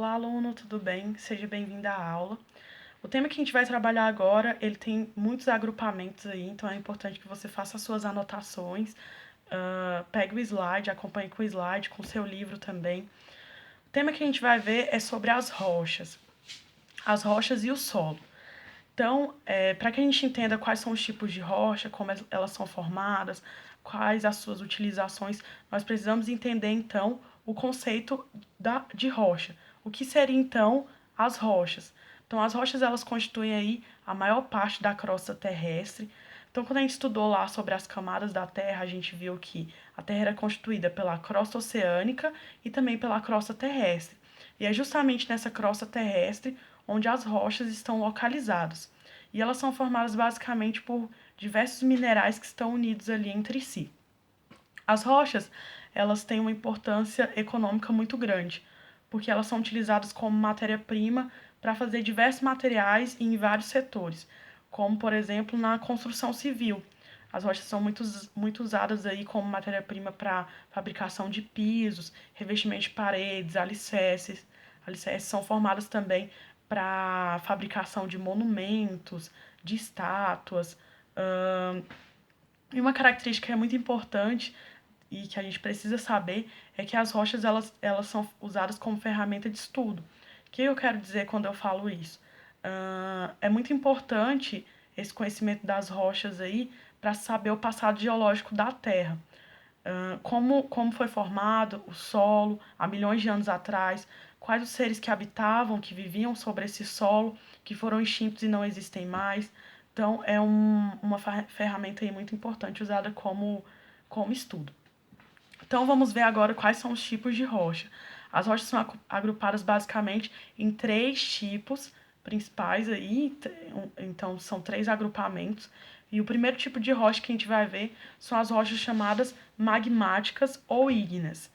Olá, aluno, tudo bem? Seja bem-vindo à aula. O tema que a gente vai trabalhar agora, ele tem muitos agrupamentos aí, então é importante que você faça as suas anotações, pegue o slide, acompanhe com o slide, com o seu livro também. O tema que a gente vai ver é sobre as rochas e o solo. Então, para que a gente entenda quais são os tipos de rocha, como elas são formadas, quais as suas utilizações, nós precisamos entender, então, o conceito de rocha. O que seriam, então, as rochas? Então, as rochas, elas constituem aí a maior parte da crosta terrestre. Então, quando a gente estudou lá sobre as camadas da Terra, a gente viu que a Terra era constituída pela crosta oceânica e também pela crosta terrestre. E é justamente nessa crosta terrestre onde as rochas estão localizadas. E elas são formadas basicamente por diversos minerais que estão unidos ali entre si. As rochas, elas têm uma importância econômica muito grande, porque elas são utilizadas como matéria-prima para fazer diversos materiais em vários setores, como, por exemplo, na construção civil. As rochas são muito usadas aí como matéria-prima para fabricação de pisos, revestimento de paredes, alicerces. Alicerces são formadas também para fabricação de monumentos, de estátuas. E uma característica que é muito importante e que a gente precisa saber é que as rochas elas são usadas como ferramenta de estudo. O que eu quero dizer quando eu falo isso? É muito importante esse conhecimento das rochas aí para saber o passado geológico da Terra. Como foi formado o solo há milhões de anos atrás, quais os seres que habitavam, que viviam sobre esse solo, que foram extintos e não existem mais. Então, é uma ferramenta aí muito importante usada como estudo. Então, vamos ver agora quais são os tipos de rocha. As rochas são agrupadas basicamente em 3 tipos principais aí, então são 3 agrupamentos. E o primeiro tipo de rocha que a gente vai ver são as rochas chamadas magmáticas ou ígneas.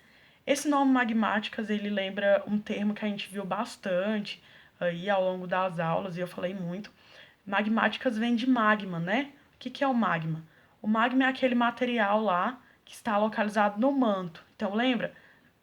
Esse nome magmáticas, ele lembra um termo que a gente viu bastante aí ao longo das aulas, e eu falei muito. Magmáticas vem de magma, né? O que é o magma? O magma é aquele material lá que está localizado no manto. Então, lembra?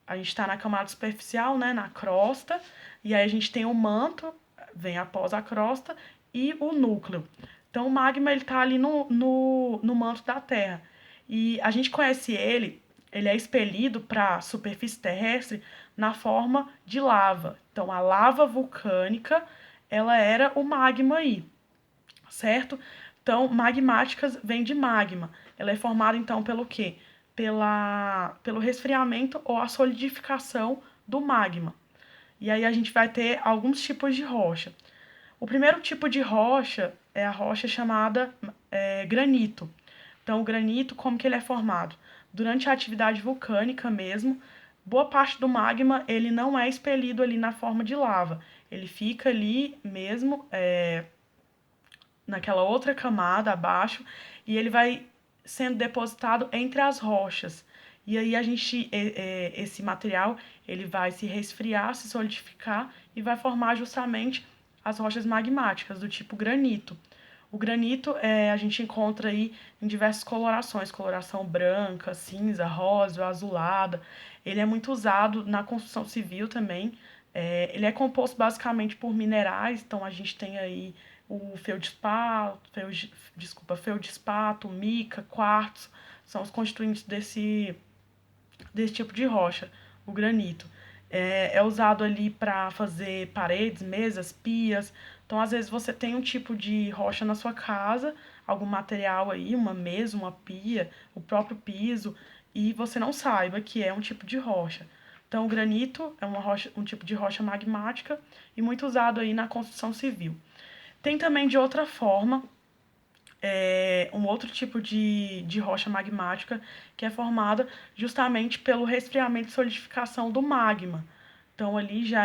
A gente está na camada superficial, né? Na crosta, e aí a gente tem o manto, vem após a crosta, e o núcleo. Então, o magma ele está ali no manto da Terra. E a gente conhece ele é expelido para a superfície terrestre na forma de lava. Então, a lava vulcânica, ela era o magma aí, certo? Então, magmáticas vem de magma. Ela é formada, então, pelo quê? Pelo resfriamento ou a solidificação do magma. E aí a gente vai ter alguns tipos de rocha. O primeiro tipo de rocha é a rocha chamada granito. Então, o granito, como que ele é formado? Durante a atividade vulcânica mesmo, boa parte do magma ele não é expelido ali na forma de lava. Ele fica ali mesmo, naquela outra camada abaixo, e ele vai sendo depositado entre as rochas. E aí esse material ele vai se resfriar, se solidificar e vai formar justamente as rochas magmáticas do tipo granito. O granito a gente encontra aí em diversas colorações, coloração branca, cinza, rosa, azulada. Ele é muito usado na construção civil também. Ele é composto basicamente por minerais, então a gente tem aí o feldespato, mica, quartzo, são os constituintes desse tipo de rocha, o granito. É usado ali para fazer paredes, mesas, pias. Então, às vezes, você tem um tipo de rocha na sua casa, algum material aí, uma mesa, uma pia, o próprio piso, e você não saiba que é um tipo de rocha. Então, o granito é um tipo de rocha magmática e muito usado aí na construção civil. Tem também de outra forma, um outro tipo de rocha magmática que é formada justamente pelo resfriamento e solidificação do magma. Então ali já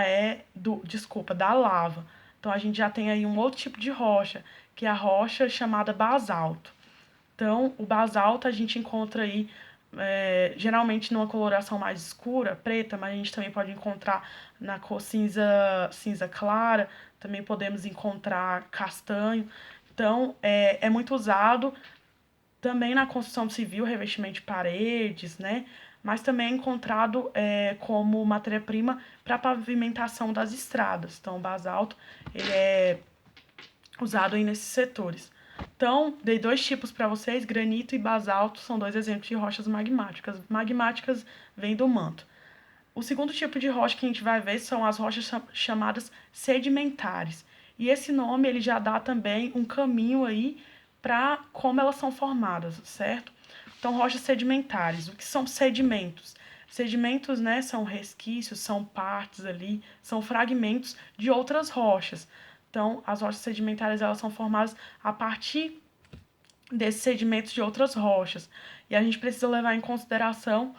da lava. Então a gente já tem aí um outro tipo de rocha, que é a rocha chamada basalto. Então o basalto a gente encontra aí geralmente numa coloração mais escura, preta, mas a gente também pode encontrar na cor cinza clara, também podemos encontrar castanho. Então, é muito usado também na construção civil, revestimento de paredes, né? Mas também é encontrado como matéria-prima para pavimentação das estradas. Então, o basalto ele é usado aí nesses setores. Então, dei 2 tipos para vocês, granito e basalto, são 2 exemplos de rochas magmáticas. Magmáticas vêm do manto. O segundo tipo de rocha que a gente vai ver são as rochas chamadas sedimentares. E esse nome ele já dá também um caminho aí para como elas são formadas, certo? Então, rochas sedimentares. O que são sedimentos? Sedimentos, né, são resquícios, são partes ali, são fragmentos de outras rochas. Então, as rochas sedimentares elas são formadas a partir desses sedimentos de outras rochas. E a gente precisa levar em consideração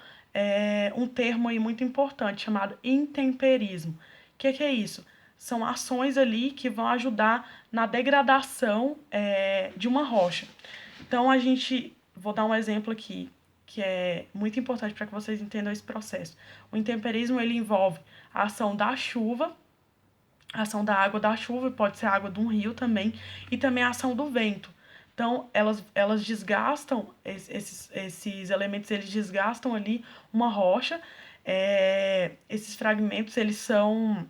um termo aí muito importante chamado intemperismo. O que é isso? São ações ali que vão ajudar na degradação de uma rocha. Então, vou dar um exemplo aqui, que é muito importante para que vocês entendam esse processo. O intemperismo, ele envolve a ação da chuva, a ação da água da chuva, pode ser a água de um rio também, e também a ação do vento. Então, elas desgastam, esses elementos, eles desgastam ali uma rocha. Esses fragmentos, eles são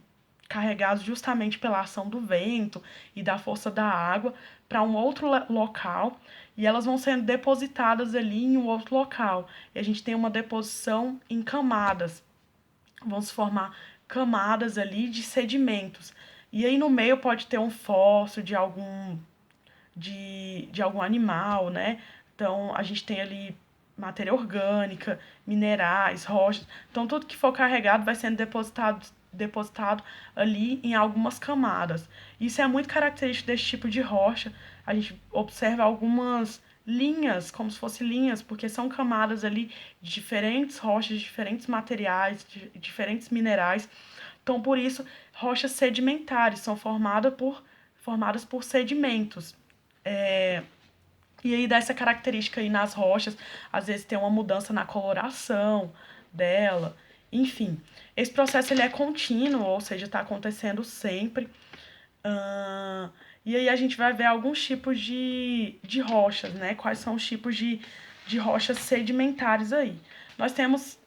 carregados justamente pela ação do vento e da força da água para um outro local, e elas vão sendo depositadas ali em um outro local. E a gente tem uma deposição em camadas. Vão se formar camadas ali de sedimentos. E aí no meio pode ter um fóssil de algum animal, né? Então a gente tem ali matéria orgânica, minerais, rochas. Então tudo que for carregado vai sendo depositado ali em algumas camadas. Isso é muito característico desse tipo de rocha. A gente observa algumas linhas, como se fossem linhas, porque são camadas ali de diferentes rochas, de diferentes materiais, de diferentes minerais. Então, por isso, rochas sedimentares são formadas por sedimentos. E aí dá essa característica aí nas rochas, às vezes tem uma mudança na coloração dela, enfim. Esse processo ele é contínuo, ou seja, está acontecendo sempre. E aí a gente vai ver alguns tipos de rochas, né? Quais são os tipos de rochas sedimentares aí. Nós temos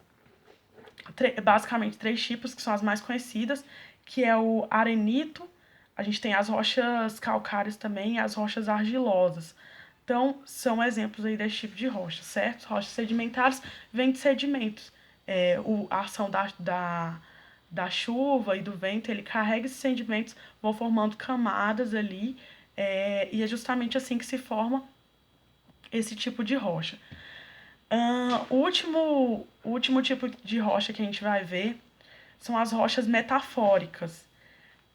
basicamente 3 tipos, que são as mais conhecidas, que é o arenito, a gente tem as rochas calcárias também e as rochas argilosas. Então, são exemplos aí desse tipo de rocha, certo? Rochas sedimentares vêm de sedimentos. A ação da chuva e do vento, ele carrega esses sedimentos, vão formando camadas ali, e é justamente assim que se forma esse tipo de rocha. O último tipo de rocha que a gente vai ver são as rochas metafóricas.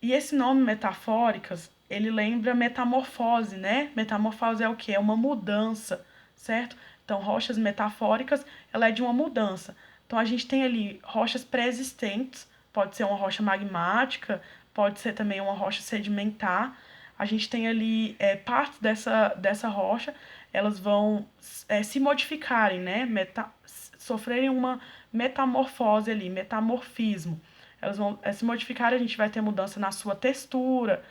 E esse nome metafóricas, ele lembra metamorfose, né? Metamorfose é o quê? É uma mudança, certo? Então, rochas metafóricas, ela é de uma mudança. Então, a gente tem ali rochas pré-existentes, pode ser uma rocha magmática, pode ser também uma rocha sedimentar. A gente tem ali partes dessa rocha, elas vão se modificarem, né? Sofrerem uma metamorfose ali, metamorfismo. Elas vão se modificar, a gente vai ter mudança na sua textura,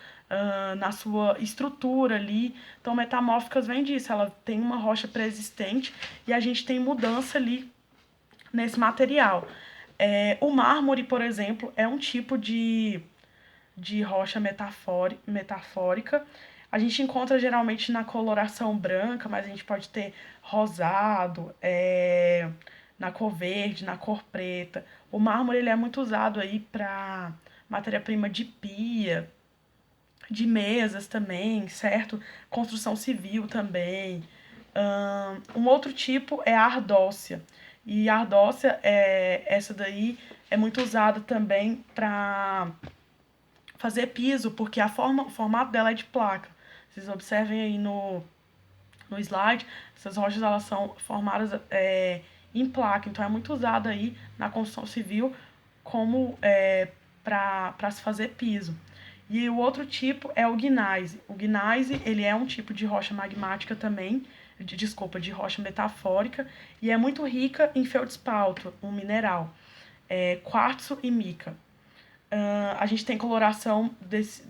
na sua estrutura ali. Então, metamórficas vem disso, ela tem uma rocha pré-existente e a gente tem mudança ali nesse material. O mármore, por exemplo, é um tipo de rocha metafórica. A gente encontra geralmente na coloração branca, mas a gente pode ter rosado, na cor verde, na cor preta. O mármore ele é muito usado aí para matéria-prima de pia, de mesas também, certo? Construção civil também. Um outro tipo é a ardósia. E a ardósia, essa daí, é muito usada também para fazer piso, porque o formato dela é de placa. Vocês observem aí no slide, essas rochas elas são formadas em placa, então é muito usada aí na construção civil como para se fazer piso. E o outro tipo é o gneiss. O gneiss, ele é um tipo de rocha magmática também, de rocha metafórica, e é muito rica em feldspalto, um mineral, quartzo e mica. A gente tem coloração desse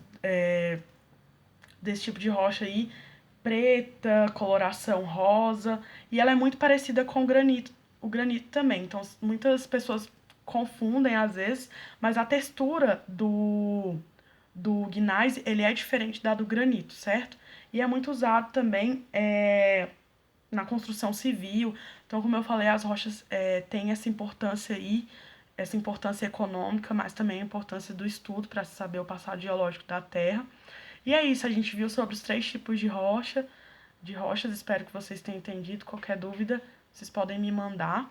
tipo de rocha aí, preta, coloração rosa, e ela é muito parecida com o granito também. Então, muitas pessoas confundem às vezes, mas a textura do gneiss, ele é diferente da do granito, certo? E é muito usado também na construção civil. Então, como eu falei, as rochas têm essa importância aí, essa importância econômica, mas também a importância do estudo para saber o passado geológico da Terra. E é isso, a gente viu sobre os 3 tipos de rochas. Espero que vocês tenham entendido. Qualquer dúvida, vocês podem me mandar.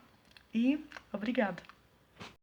E obrigada.